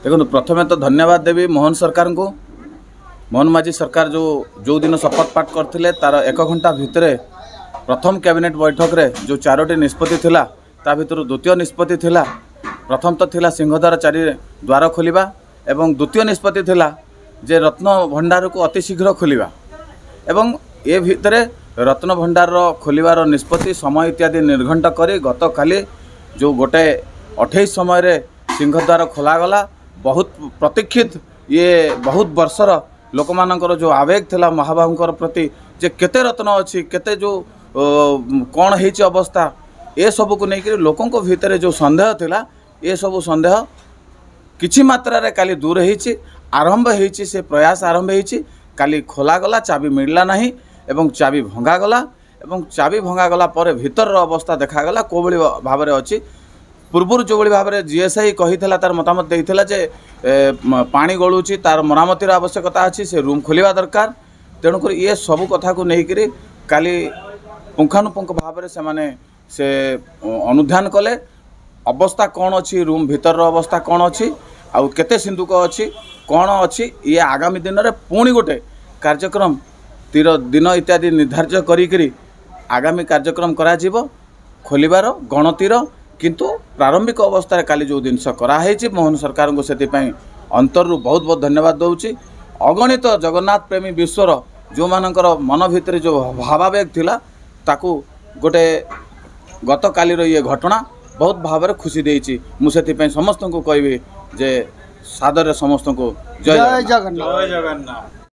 देखो प्रथमे तो धन्यवाद देवी मोहन सरकार को। मोहन माझी सरकार जो दिन शपथ पाठ करते तार 1 घंटा भितर प्रथम कैबिनेट बैठक रे जो 4टी निष्पत्ति थिला ता भितर द्वितीय निष्पत्ति थिला। प्रथम तो थिला सिंहद्वार 4 द्वार खोलिबा एवं द्वितीय निष्पत्ति थिला जे रत्न भंडार को अति शीघ्र खोलिबा एवं ए भितरे रत्न भंडार खोलिबार निष्पत्ति समय इत्यादि निर्घंट करी गत काली जो गोटे 28 समय रे सिंहद्वार खोलागला। बहुत प्रतीक्षित ये बहुत वर्षर लोक मानकर जो आवेग थिला महाबाहुंकर प्रति जे केते रत्न अच्छी केते जो कौन होइछि अवस्था ए सब को लेकर लोकों को भितर जो संदेह थिला ये सब संदेह किछि मात्रा रे काली दूर होइछि आरंभ होइछि से प्रयास आरंभ होइछि। काली खोला गला चाबी मिलला नहीं एवं चाबी भंगा गला एवं चाबी भंगा गला पर भीतर अवस्था देखा गला कोबली भाव रे अछि। पूर्व जो भाव में जीएसआई कही तार मतामत देइथिला जे पानी गलुची तार मरामतिर आवश्यकता अच्छी से रूम खोलिया दरकार। तेणुक ये सब कथा को लेकर काली पुंखानुपुंख भाव में से अनुध्यान कले अवस्था कौन अच्छी रूम भीतर अवस्था कौन अच्छी आउ केते सिंधुक अच्छी कौन अच्छी ये आगामी दिन में पुणी गोटे कार्यक्रम तीर दिन इत्यादि निर्धार्य करी आगामी कार्यक्रम करा खोलिबार गणतिर किंतु प्रारंभिक अवस्था काली जो जिनस कराई मोहन सरकार को से अंतर बहुत बहुत धन्यवाद दूची। अगणित जगन्नाथ प्रेमी विश्वर जो मानकर मन भितर जो भावावेग थिला ताकू गोटे गत कालीर ये घटना बहुत भाव में खुशी देइछि। मुझे समस्त को कहबी जे सादर समस्त को जय जगन्नाथ।